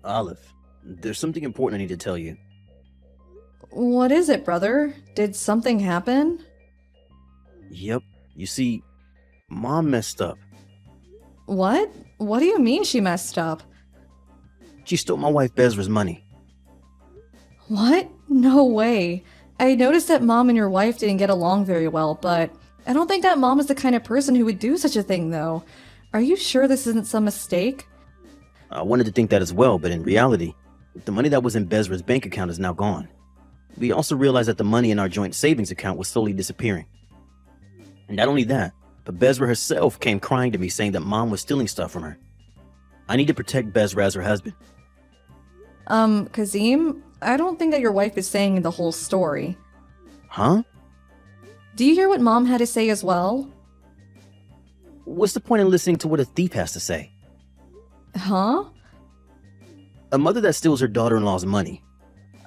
Olive, there's something important I need to tell you. What is it, brother? Did something happen? Yep, you see, Mom messed up. What? What do you mean she messed up? She stole my wife Bezra's money. What? No way. I noticed that Mom and your wife didn't get along very well, but I don't think that Mom is the kind of person who would do such a thing, though. Are you sure this isn't some mistake? I wanted to think that as well, but in reality, the money that was in Bezra's bank account is now gone. We also realized that the money in our joint savings account was slowly disappearing. And not only that, but Bezra herself came crying to me saying that Mom was stealing stuff from her. I need to protect Bezra as her husband. Kazim, I don't think that your wife is saying the whole story. Huh? Do you hear what Mom had to say as well? What's the point in listening to what a thief has to say? Huh? A mother that steals her daughter-in-law's money.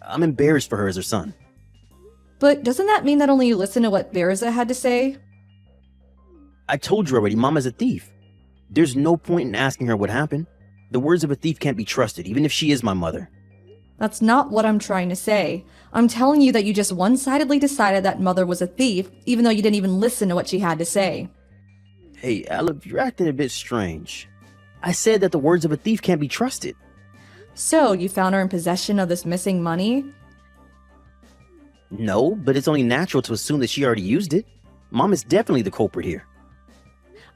I'm embarrassed for her as her son. But doesn't that mean that only you listen to what Berza had to say? I told you already, Mom is a thief. There's no point in asking her what happened. The words of a thief can't be trusted, even if she is my mother. That's not what I'm trying to say. I'm telling you that you just one-sidedly decided that Mother was a thief, even though you didn't even listen to what she had to say. Hey, Olive, you're acting a bit strange. I said that the words of a thief can't be trusted. So, you found her in possession of this missing money? No, but it's only natural to assume that she already used it. Mom is definitely the culprit here.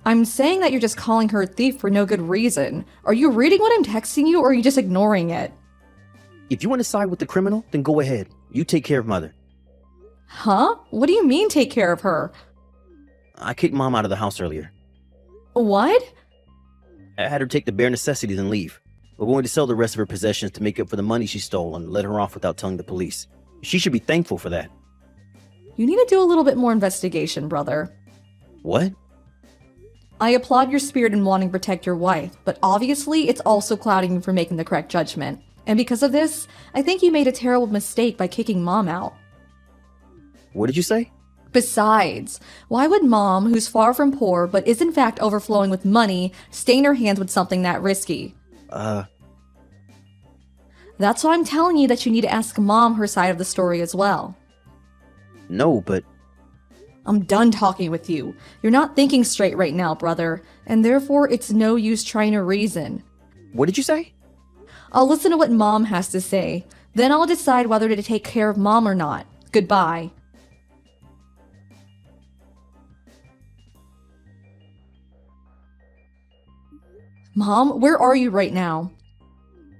I'm saying that you're just calling her a thief for no good reason. Are you reading what I'm texting you, or are you just ignoring it? If you want to side with the criminal, then go ahead. You take care of Mother. Huh? What do you mean take care of her? I kicked Mom out of the house earlier. What? I had her take the bare necessities and leave. We're going to sell the rest of her possessions to make up for the money she stole and let her off without telling the police. She should be thankful for that. You need to do a little bit more investigation, brother. What? I applaud your spirit in wanting to protect your wife, but obviously it's also clouding you from making the correct judgment. And because of this, I think you made a terrible mistake by kicking Mom out. What did you say? Besides, why would Mom, who's far from poor but is in fact overflowing with money, stain her hands with something that risky? That's why I'm telling you that you need to ask Mom her side of the story as well. No, but... I'm done talking with you. You're not thinking straight right now, brother, and therefore it's no use trying to reason. What did you say? I'll listen to what Mom has to say. Then I'll decide whether to take care of Mom or not. Goodbye. Mom, where are you right now?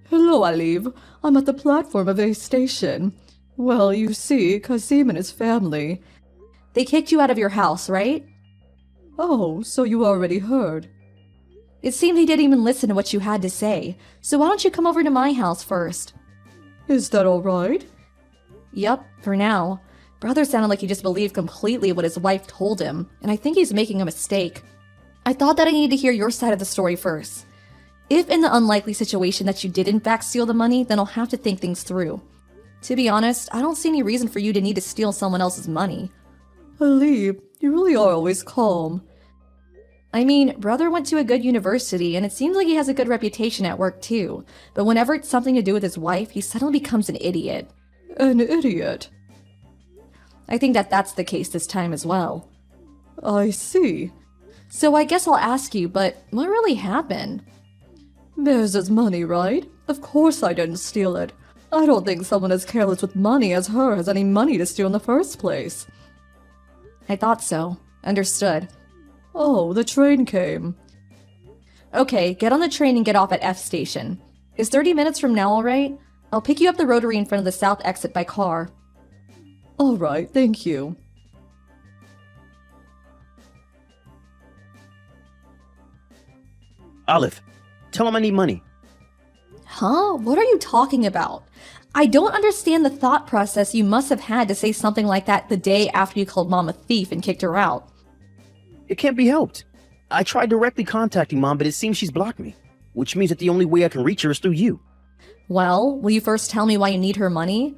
Hello, Aliv. I'm at the platform of a station. Well, you see, Kasim and his family. They kicked you out of your house, right? Oh, so you already heard. It seemed he didn't even listen to what you had to say, so why don't you come over to my house first? Is that all right? Yup, for now. Brother sounded like he just believed completely what his wife told him, and I think he's making a mistake. I thought that I needed to hear your side of the story first. If in the unlikely situation that you did in fact steal the money, then I'll have to think things through. To be honest, I don't see any reason for you to need to steal someone else's money. Alib, you really are always calm. I mean, brother went to a good university, and it seems like he has a good reputation at work too. But whenever it's something to do with his wife, he suddenly becomes an idiot. An idiot? I think that that's the case this time as well. I see. So I guess I'll ask you, but what really happened? There's his money, right? Of course I didn't steal it. I don't think someone as careless with money as her has any money to steal in the first place. I thought so. Understood. Oh, the train came. Okay, get on the train and get off at F station. Is 30 minutes from now alright? I'll pick you up the rotary in front of the south exit by car. Alright, thank you. Olive, tell him I need money. Huh? What are you talking about? I don't understand the thought process you must have had to say something like that the day after you called Mom a thief and kicked her out. It can't be helped. I tried directly contacting Mom, but it seems she's blocked me, which means that the only way I can reach her is through you. Well, will you first tell me why you need her money?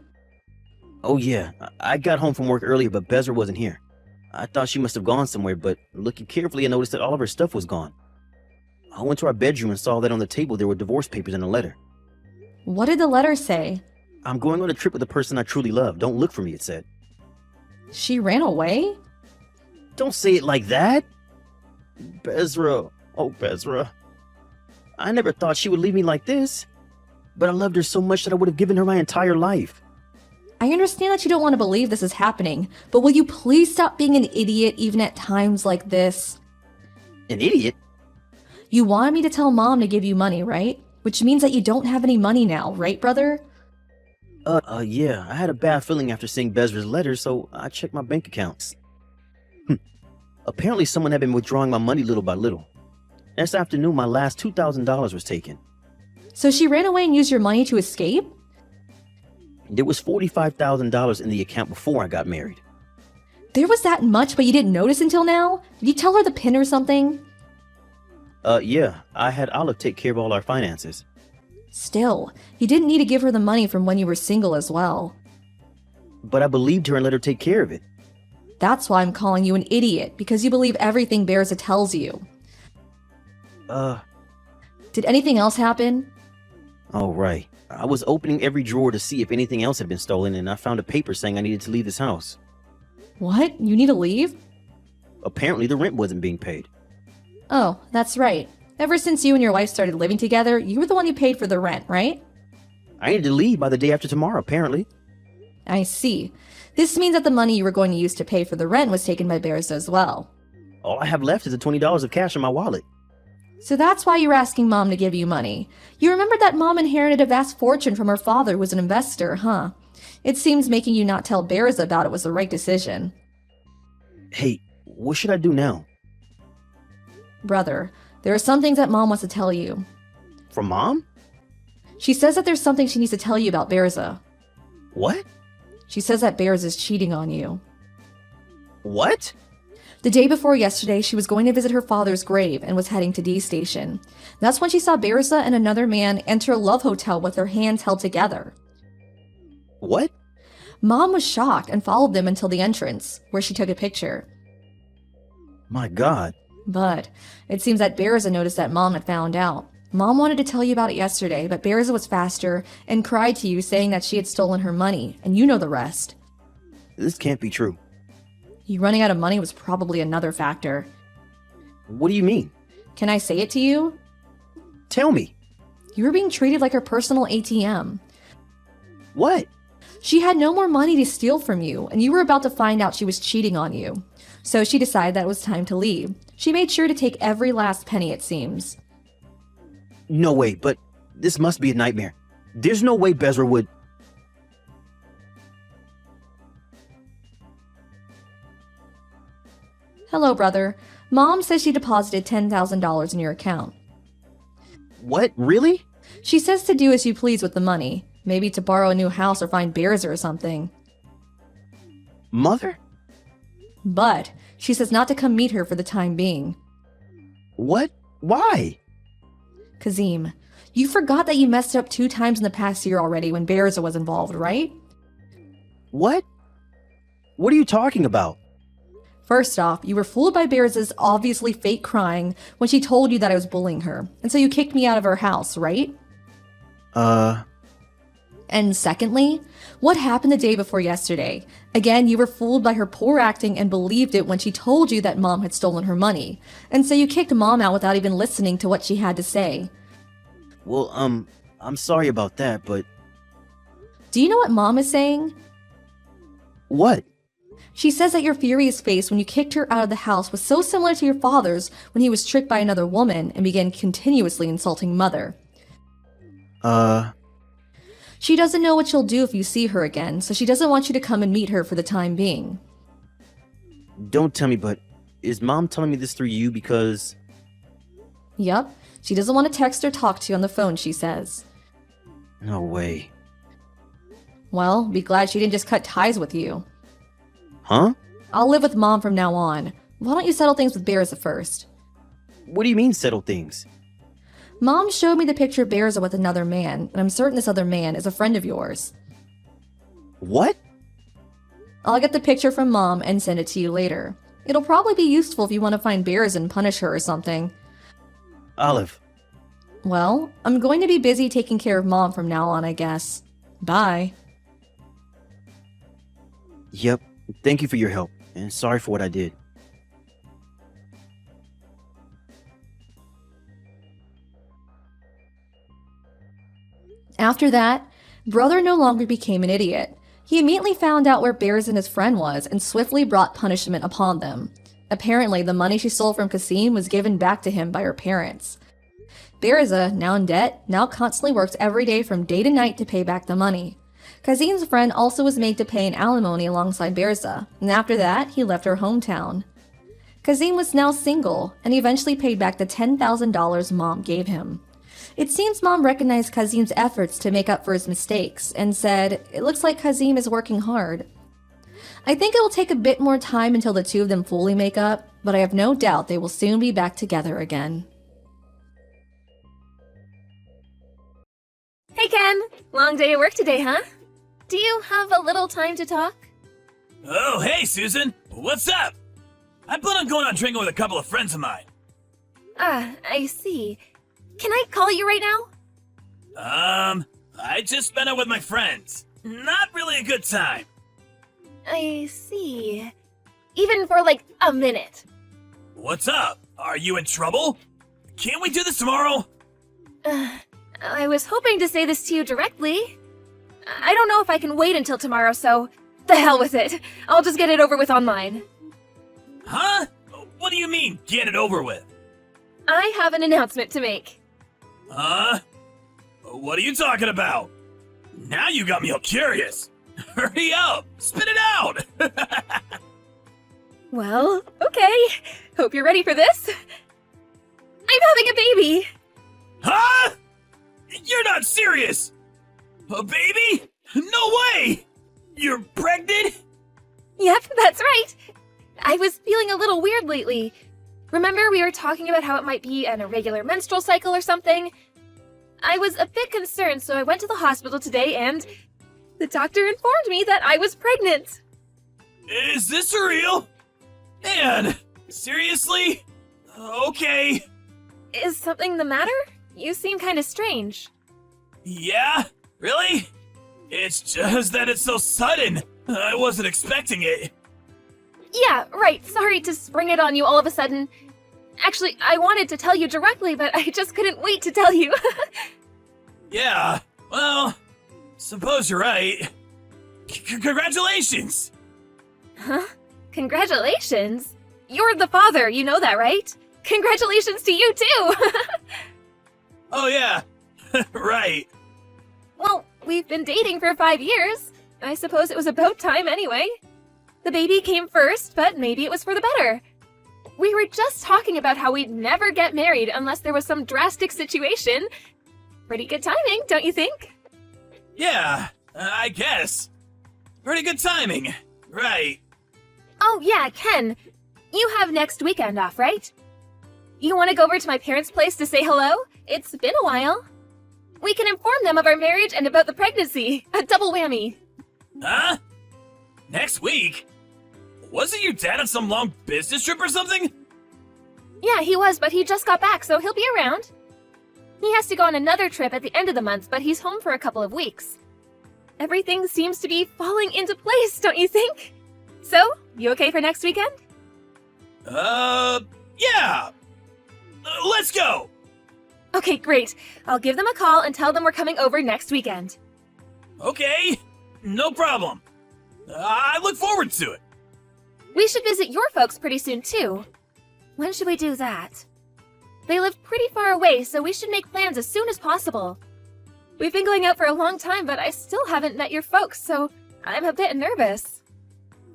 Oh yeah, I got home from work earlier, but Bezra wasn't here. I thought she must have gone somewhere, but looking carefully, I noticed that all of her stuff was gone. I went to our bedroom and saw that on the table there were divorce papers and a letter. What did the letter say? I'm going on a trip with a person I truly love. Don't look for me, it said. She ran away? Don't say it like that. Bezra. Oh, Bezra. I never thought she would leave me like this. But I loved her so much that I would have given her my entire life. I understand that you don't want to believe this is happening, but will you please stop being an idiot even at times like this? An idiot? You wanted me to tell Mom to give you money, right? Which means that you don't have any money now, right, brother? Yeah. I had a bad feeling after seeing Bezra's letter, so I checked my bank accounts. Apparently someone had been withdrawing my money little by little. This afternoon, my last $2,000 was taken. So she ran away and used your money to escape? There was $45,000 in the account before I got married. There was that much, but you didn't notice until now? Did you tell her the PIN or something? Yeah. I had Olive take care of all our finances. Still, you didn't need to give her the money from when you were single as well. But I believed her and let her take care of it. That's why I'm calling you an idiot, because you believe everything Bearza tells you. Did anything else happen? Oh, right. I was opening every drawer to see if anything else had been stolen, and I found a paper saying I needed to leave this house. What? You need to leave? Apparently the rent wasn't being paid. Oh, that's right. Ever since you and your wife started living together, you were the one who paid for the rent, right? I needed to leave by the day after tomorrow, apparently. I see. This means that the money you were going to use to pay for the rent was taken by Bearza as well. All I have left is the $20 of cash in my wallet. So that's why you were asking Mom to give you money. You remember that Mom inherited a vast fortune from her father who was an investor, huh? It seems making you not tell Bearza about it was the right decision. Hey, what should I do now? Brother, there are some things that Mom wants to tell you. From Mom? She says that there's something she needs to tell you about Bearza. What? She says that Bearza's cheating on you. What? The day before yesterday, she was going to visit her father's grave and was heading to D Station. That's when she saw Bearza and another man enter a love hotel with their hands held together. What? Mom was shocked and followed them until the entrance, where she took a picture. My God. But it seems that Bearza noticed that Mom had found out. Mom wanted to tell you about it yesterday, but Bearza was faster and cried to you saying that she had stolen her money, and you know the rest. This can't be true. You running out of money was probably another factor. What do you mean? Can I say it to you? Tell me. You were being treated like her personal ATM. What? She had no more money to steal from you, and you were about to find out she was cheating on you. So she decided that it was time to leave. She made sure to take every last penny, it seems. No way, but this must be a nightmare. There's no way Bezra would... Hello, brother. Mom says she deposited $10,000 in your account. What? Really? She says to do as you please with the money. Maybe to borrow a new house or find Bearza or something. Mother? But she says not to come meet her for the time being. What? Why? Kazim, you forgot that you messed up 2 times in the past year already when Bearza was involved, right? What? What are you talking about? First off, you were fooled by Bearza's obviously fake crying when she told you that I was bullying her, and so you kicked me out of her house, right? And secondly, what happened the day before yesterday? Again, you were fooled by her poor acting and believed it when she told you that Mom had stolen her money, and so you kicked Mom out without even listening to what she had to say. Well, I'm sorry about that, but... Do you know what Mom is saying? What? She says that your furious face when you kicked her out of the house was so similar to your father's when he was tricked by another woman and began continuously insulting Mother. She doesn't know what she'll do if you see her again, so she doesn't want you to come and meet her for the time being. Don't tell me, but is Mom telling me this through you because... Yup, she doesn't want to text or talk to you on the phone, she says. No way. Well, be glad she didn't just cut ties with you. Huh? I'll live with Mom from now on. Why don't you settle things with Bearza first? What do you mean, settle things? Mom showed me the picture of Bearza with another man, and I'm certain this other man is a friend of yours. What? I'll get the picture from Mom and send it to you later. It'll probably be useful if you want to find Bearza and punish her or something. Olive. Well, I'm going to be busy taking care of Mom from now on, I guess. Bye. Yep. Thank you for your help, and sorry for what I did. After that, Brother no longer became an idiot. He immediately found out where Bears and his friend was and swiftly brought punishment upon them. Apparently, the money she stole from Kasim was given back to him by her parents. Bearza, now in debt, now constantly works every day from day to night to pay back the money. Kazim's friend also was made to pay an alimony alongside Bearza, and after that, he left her hometown. Kazim was now single, and eventually paid back the $10,000 Mom gave him. It seems Mom recognized Kazim's efforts to make up for his mistakes, and said, "It looks like Kazim is working hard." I think it will take a bit more time until the two of them fully make up, but I have no doubt they will soon be back together again. Hey Ken! Long day at work today, huh? Do you have a little time to talk? Oh, hey, Susan. What's up? I plan on going out drinking with a couple of friends of mine. I see. Can I call you right now? I just spent it with my friends. Not really a good time. I see. Even for like a minute. What's up? Are you in trouble? Can't we do this tomorrow? I was hoping to say this to you directly. I don't know if I can wait until tomorrow, so the hell with it. I'll just get it over with online. Huh? What do you mean, get it over with? I have an announcement to make. Huh? What are you talking about? Now you got me all curious. Hurry up! Spit it out! Well, okay. Hope you're ready for this. I'm having a baby! Huh? You're not serious! A baby? No way! You're pregnant? Yep, that's right. I was feeling a little weird lately. Remember we were talking about how it might be an irregular menstrual cycle or something? I was a bit concerned, so I went to the hospital today and the doctor informed me that I was pregnant. Is this real? Anne, seriously? Okay. Is something the matter? You seem kind of strange. Yeah? Really? It's just that it's so sudden. I wasn't expecting it. Yeah, right. Sorry to spring it on you all of a sudden. Actually, I wanted to tell you directly, but I just couldn't wait to tell you. Yeah, well, suppose you're right. Congratulations! Huh? Congratulations? You're the father, you know that, right? Congratulations to you, too! Oh yeah, right. Well, we've been dating for 5 years. I suppose it was about time anyway. The baby came first, but maybe it was for the better. We were just talking about how we'd never get married unless there was some drastic situation. Pretty good timing, don't you think? Yeah, I guess. Pretty good timing. Right. Oh yeah, Ken. You have next weekend off, right? You want to go over to my parents' place to say hello? It's been a while. We can inform them of our marriage and about the pregnancy. A double whammy. Huh? Next week? Wasn't your dad on some long business trip or something? Yeah, he was, but he just got back, so he'll be around. He has to go on another trip at the end of the month, but he's home for a couple of weeks. Everything seems to be falling into place, don't you think? So, you okay for next weekend? Yeah! Let's go! Okay, great. I'll give them a call and tell them we're coming over next weekend. Okay, no problem. I look forward to it. We should visit your folks pretty soon, too. When should we do that? They live pretty far away, so we should make plans as soon as possible. We've been going out for a long time, but I still haven't met your folks, so I'm a bit nervous.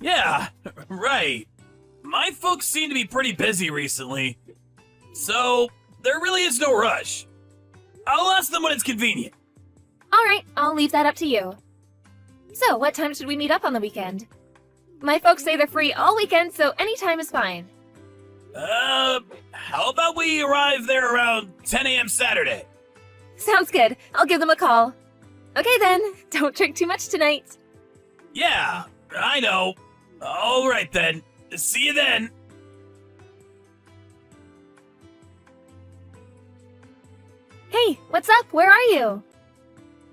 Yeah, right. My folks seem to be pretty busy recently, so there really is no rush. I'll ask them when it's convenient. Alright, I'll leave that up to you. So, what time should we meet up on the weekend? My folks say they're free all weekend, so any time is fine. How about we arrive there around 10 a.m. Saturday? Sounds good. I'll give them a call. Okay then, don't drink too much tonight. Yeah, I know. All right then. See you then. Hey, what's up? Where are you?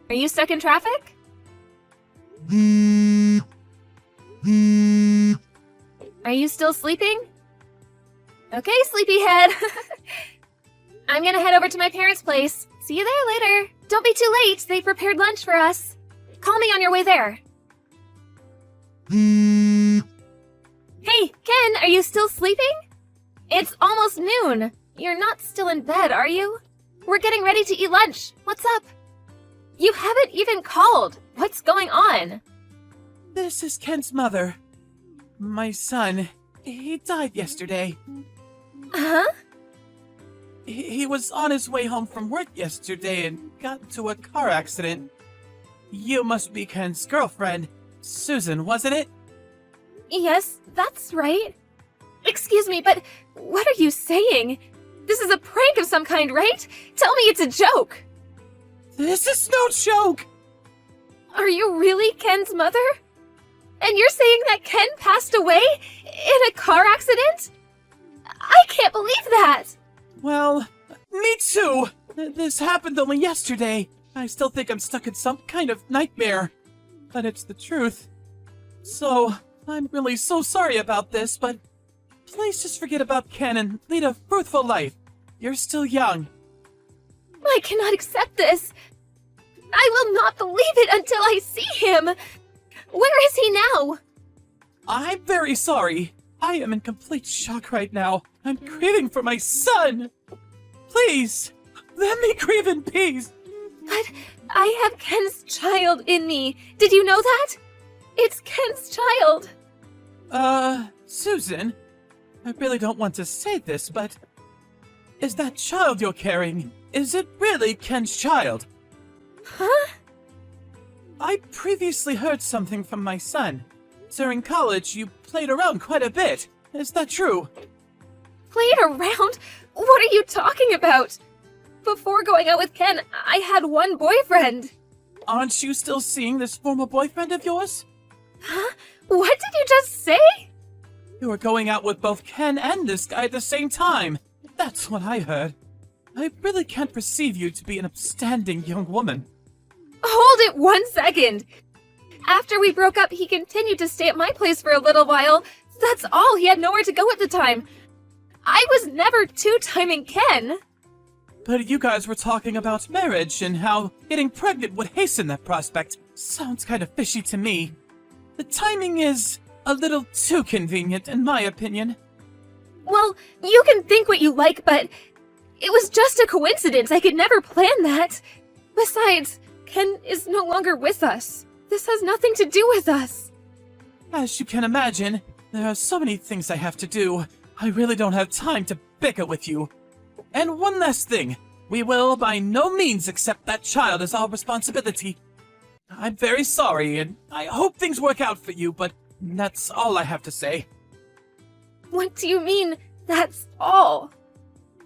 Are you stuck in traffic? Are you still sleeping? Okay, sleepyhead. I'm gonna head over to my parents' place. See you there later. Don't be too late. They prepared lunch for us. Call me on your way there. Hey, Ken, are you still sleeping? It's almost noon. You're not still in bed, are you? We're getting ready to eat lunch. What's up? You haven't even called. What's going on? This is Ken's mother. My son. He died yesterday. Huh? He was on his way home from work yesterday and got into a car accident. You must be Ken's girlfriend, Susan, wasn't it? Yes, that's right. Excuse me, but what are you saying? This is a prank of some kind, right? Tell me it's a joke. This is no joke! Are you really Ken's mother? And you're saying that Ken passed away in a car accident? I can't believe that! Well, me too! This happened only yesterday. I still think I'm stuck in some kind of nightmare. But it's the truth. So, I'm really so sorry about this, but please just forget about Ken and lead a fruitful life. You're still young. I cannot accept this. I will not believe it until I see him. Where is he now? I'm very sorry. I am in complete shock right now. I'm grieving for my son. Please, let me grieve in peace. But I have Ken's child in me. Did you know that? It's Ken's child. Susan, I really don't want to say this, but is that child you're carrying, is it really Ken's child? Huh? I previously heard something from my son. During college, you played around quite a bit. Is that true? Played around? What are you talking about? Before going out with Ken, I had one boyfriend. Aren't you still seeing this former boyfriend of yours? Huh? What did you just say? You were going out with both Ken and this guy at the same time. That's what I heard. I really can't perceive you to be an upstanding young woman. Hold it 1 second. After we broke up, he continued to stay at my place for a little while. That's all. He had nowhere to go at the time. I was never two-timing Ken. But you guys were talking about marriage and how getting pregnant would hasten that prospect. Sounds kind of fishy to me. The timing is a little too convenient, in my opinion. Well, you can think what you like, but it was just a coincidence. I could never plan that. Besides, Ken is no longer with us. This has nothing to do with us. As you can imagine, there are so many things I have to do. I really don't have time to bicker with you. And one last thing. We will by no means accept that child as our responsibility. I'm very sorry, and I hope things work out for you, but that's all I have to say. What do you mean, that's all?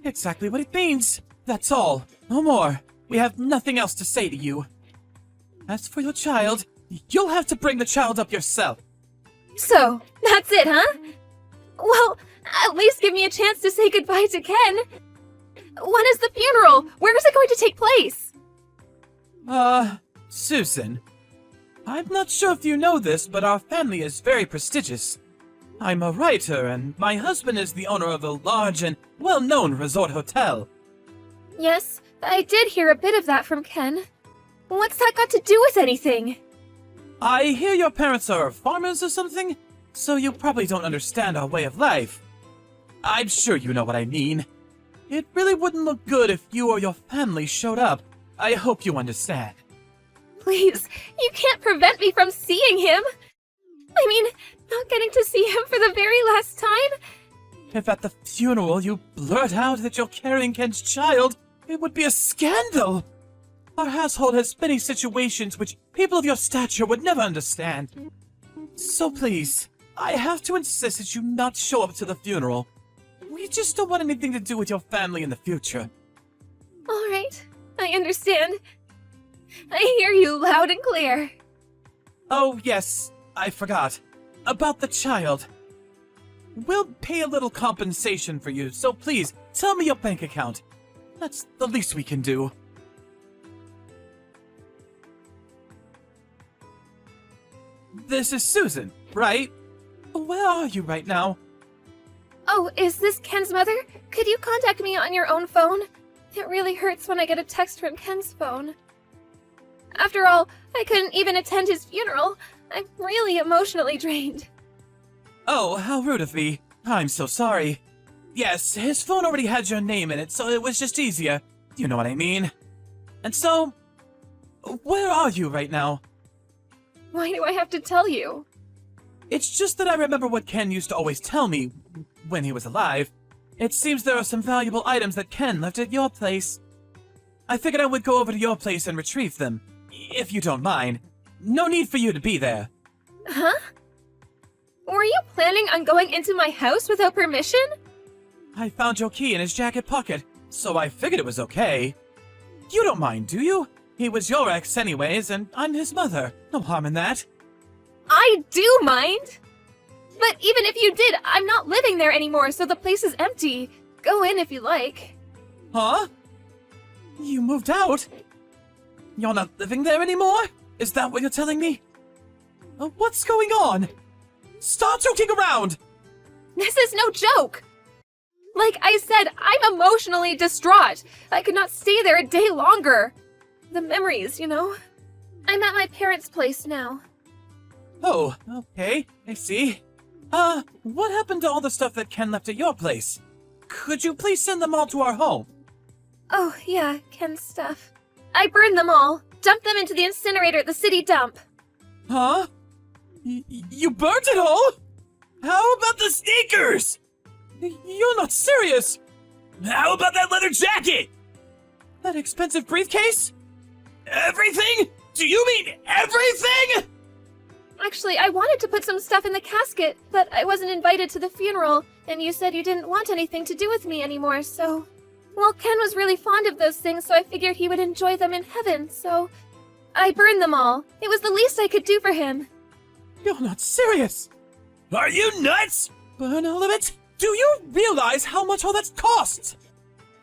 Exactly what it means. That's all. No more. We have nothing else to say to you. As for your child, you'll have to bring the child up yourself. So, that's it, huh? Well, at least give me a chance to say goodbye to Ken. When is the funeral? Where is it going to take place? Susan. I'm not sure if you know this, but our family is very prestigious. I'm a writer, and my husband is the owner of a large and well-known resort hotel. Yes, I did hear a bit of that from Ken. What's that got to do with anything? I hear your parents are farmers or something, so you probably don't understand our way of life. I'm sure you know what I mean. It really wouldn't look good if you or your family showed up. I hope you understand. Please, you can't prevent me from seeing him. I mean, not getting to see him for the very last time. If at the funeral you blurt out that you're carrying Ken's child, it would be a scandal. Our household has many situations which people of your stature would never understand. So please, I have to insist that you not show up to the funeral. We just don't want anything to do with your family in the future. All right, I understand. I hear you loud and clear. Oh, yes, I forgot. About the child. We'll pay a little compensation for you, so please, tell me your bank account. That's the least we can do. This is Susan, right? Where are you right now? Oh, is this Ken's mother? Could you contact me on your own phone? It really hurts when I get a text from Ken's phone. After all, I couldn't even attend his funeral. I'm really emotionally drained. Oh, how rude of me. I'm so sorry. Yes, his phone already had your name in it, so it was just easier. You know what I mean. And so, where are you right now? Why do I have to tell you? It's just that I remember what Ken used to always tell me when he was alive. It seems there are some valuable items that Ken left at your place. I figured I would go over to your place and retrieve them, if you don't mind. No need for you to be there. Huh? Were you planning on going into my house without permission? I found your key in his jacket pocket, so I figured it was okay. You don't mind, do you? He was your ex anyways, and I'm his mother. No harm in that. I do mind! But even if you did, I'm not living there anymore, so the place is empty. Go in if you like. Huh? You moved out? You're not living there anymore? Is that what you're telling me? What's going on? Stop joking around! This is no joke! Like I said, I'm emotionally distraught. I could not stay there a day longer. The memories, you know? I'm at my parents' place now. Oh, okay, I see. What happened to all the stuff that Ken left at your place? Could you please send them all to our home? Oh, yeah, Ken's stuff. I burned them all. Dumped them into the incinerator at the city dump. Huh? You burnt it all? How about the sneakers? You're not serious! How about that leather jacket? That expensive briefcase? Everything? Do you mean everything? Actually, I wanted to put some stuff in the casket, but I wasn't invited to the funeral, and you said you didn't want anything to do with me anymore, so... Well, Ken was really fond of those things, so I figured he would enjoy them in heaven, so... I burned them all. It was the least I could do for him. You're not serious! Are you nuts? Burn all of it? Do you realize how much all that costs?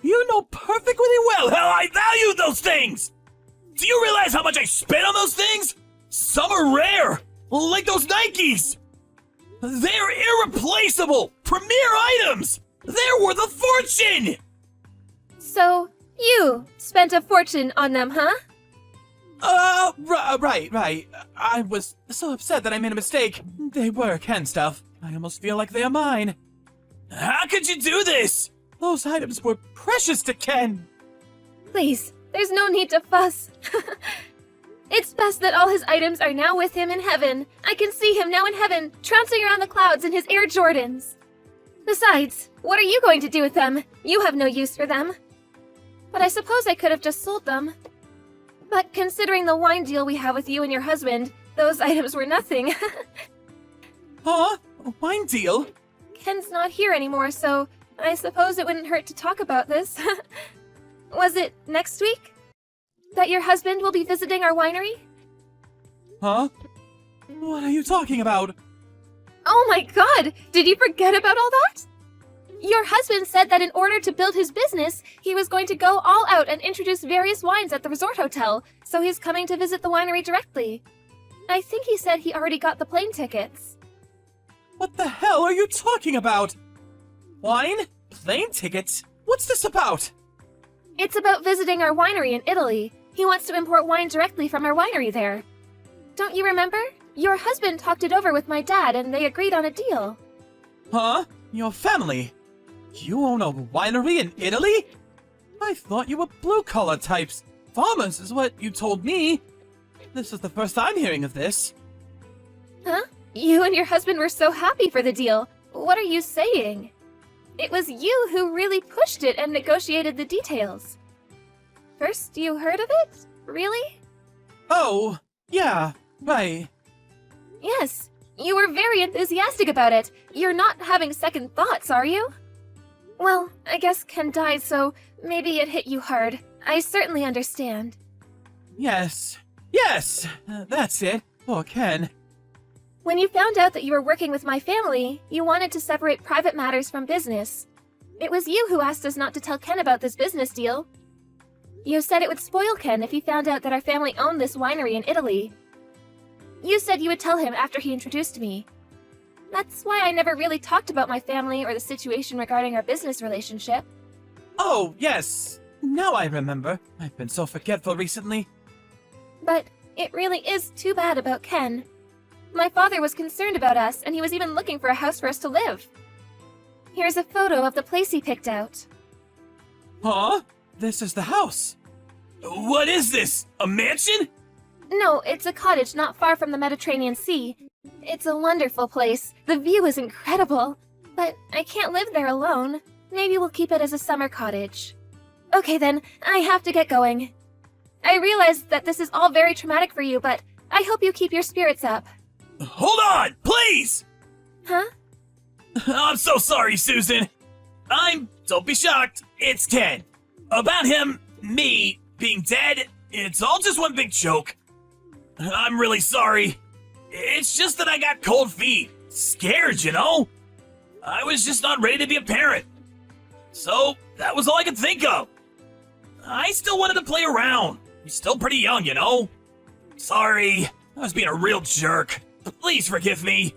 You know perfectly well Well, I value those things! Do you realize how much I spent on those things? Some are rare, like those Nikes! They're irreplaceable, premier items! They're worth a fortune! So, you spent a fortune on them, huh? Right. I was so upset that I made a mistake. They were Ken stuff. I almost feel like they are mine. How could you do this? Those items were precious to Ken. Please, there's no need to fuss. It's best that all his items are now with him in heaven. I can see him now in heaven, trouncing around the clouds in his Air Jordans. Besides, what are you going to do with them? You have no use for them. But I suppose I could have just sold them. But considering the wine deal we have with you and your husband, those items were nothing. Huh? A wine deal? Ken's not here anymore, so I suppose it wouldn't hurt to talk about this. Was it next week? That your husband will be visiting our winery? Huh? What are you talking about? Oh my god! Did you forget about all that? Your husband said that in order to build his business, he was going to go all out and introduce various wines at the resort hotel, so he's coming to visit the winery directly. I think he said he already got the plane tickets. What the hell are you talking about? Wine? Plane tickets? What's this about? It's about visiting our winery in Italy. He wants to import wine directly from our winery there. Don't you remember? Your husband talked it over with my dad and they agreed on a deal. Huh? Your family? You own a winery in Italy? I thought you were blue-collar types. Farmers is what you told me. This is the first I'm hearing of this. Huh? You and your husband were so happy for the deal. What are you saying? It was you who really pushed it and negotiated the details. First, you heard of it? Really? Oh, yeah, right. Yes. You were very enthusiastic about it. You're not having second thoughts, are you? Well, I guess Ken died, so maybe it hit you hard. I certainly understand. Yes, that's it. Poor Ken. When you found out that you were working with my family, you wanted to separate private matters from business. It was you who asked us not to tell Ken about this business deal. You said it would spoil Ken if he found out that our family owned this winery in Italy. You said you would tell him after he introduced me. That's why I never really talked about my family or the situation regarding our business relationship. Oh, yes. Now I remember. I've been so forgetful recently. But it really is too bad about Ken. My father was concerned about us, and he was even looking for a house for us to live. Here's a photo of the place he picked out. Huh? This is the house. What is this? A mansion? No, it's a cottage not far from the Mediterranean Sea. It's a wonderful place. The view is incredible. But I can't live there alone. Maybe we'll keep it as a summer cottage. Okay then, I have to get going. I realize that this is all very traumatic for you, but I hope you keep your spirits up. Hold on, please! Huh? I'm so sorry, Susan. Don't be shocked, it's Ken. About him, me, being dead, it's all just one big joke. I'm really sorry. It's just that I got cold feet. Scared, you know? I was just not ready to be a parent. So, that was all I could think of. I still wanted to play around. You're still pretty young, you know? Sorry, I was being a real jerk. Please forgive me.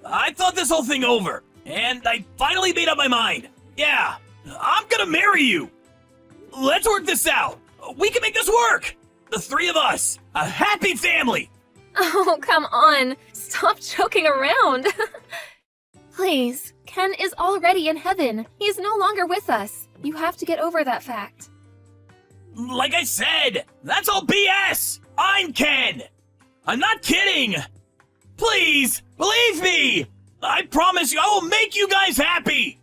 I thought this whole thing over, and I finally made up my mind. Yeah, I'm gonna marry you. Let's work this out. We can make this work. The three of us, a happy family. Oh, come on. Stop joking around. Please, Ken is already in heaven. He is no longer with us. You have to get over that fact. Like I said, that's all BS. I'm Ken. I'm not kidding. Please, believe me. I promise you, I will make you guys happy.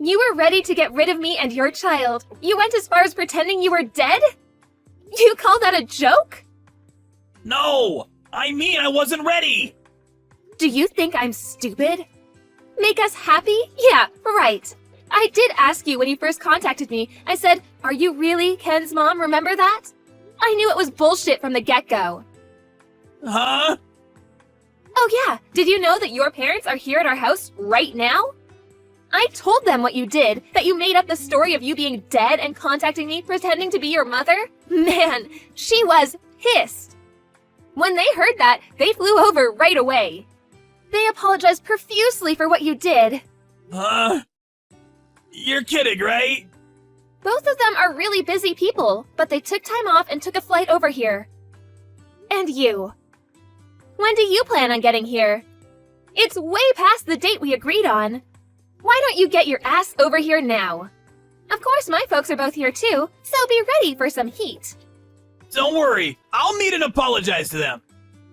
You were ready to get rid of me and your child. You went as far as pretending you were dead? You call that a joke? No, I mean I wasn't ready. Do you think I'm stupid? Make us happy? Yeah, right. I did ask you when you first contacted me. I said, "Are you really Ken's mom? Remember that?" I knew it was bullshit from the get-go. Huh? Oh yeah, did you know that your parents are here at our house right now? I told them what you did, that you made up the story of you being dead and contacting me pretending to be your mother. Man, she was pissed. When they heard that, they flew over right away. They apologized profusely for what you did. You're kidding, right? Both of them are really busy people, but they took time off and took a flight over here. And you. When do you plan on getting here? It's way past the date we agreed on. Why don't you get your ass over here now? Of course, my folks are both here too, so be ready for some heat. Don't worry, I'll meet and apologize to them.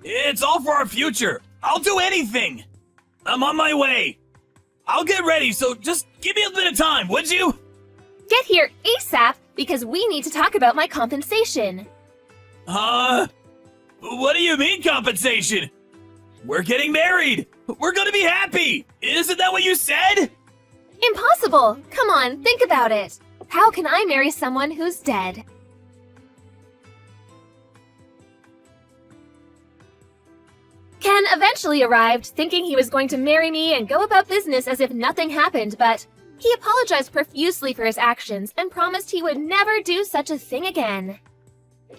It's all for our future. I'll do anything. I'm on my way. I'll get ready, so just give me a bit of time, would you? Get here ASAP, because we need to talk about my compensation. What do you mean compensation? We're getting married. We're gonna be happy. Isn't that what you said? Impossible! Come on, think about it. How can I marry someone who's dead? Ken eventually arrived, thinking he was going to marry me and go about business as if nothing happened, but he apologized profusely for his actions and promised he would never do such a thing again.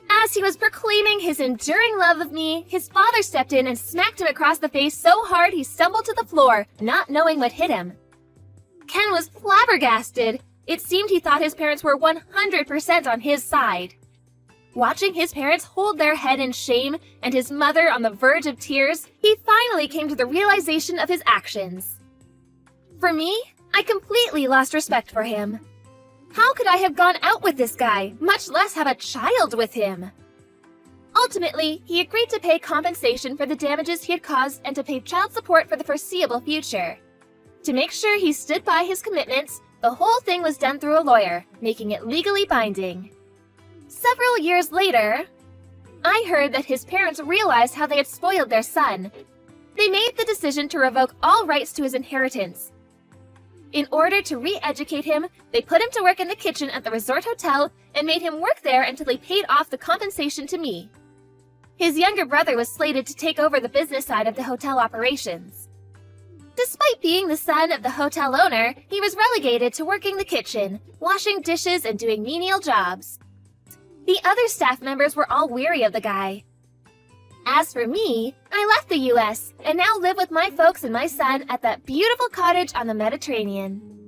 As he was proclaiming his enduring love of me, his father stepped in and smacked him across the face so hard he stumbled to the floor, not knowing what hit him. Ken was flabbergasted. It seemed he thought his parents were 100% on his side. Watching his parents hold their head in shame and his mother on the verge of tears, he finally came to the realization of his actions. For me, I completely lost respect for him. How could I have gone out with this guy, much less have a child with him? Ultimately, he agreed to pay compensation for the damages he had caused and to pay child support for the foreseeable future. To make sure he stood by his commitments, the whole thing was done through a lawyer, making it legally binding. Several years later, I heard that his parents realized how they had spoiled their son. They made the decision to revoke all rights to his inheritance. In order to re-educate him, they put him to work in the kitchen at the resort hotel and made him work there until he paid off the compensation to me. His younger brother was slated to take over the business side of the hotel operations. Despite being the son of the hotel owner, he was relegated to working the kitchen, washing dishes and doing menial jobs. The other staff members were all weary of the guy. As for me, I left the US and now live with my folks and my son at that beautiful cottage on the Mediterranean.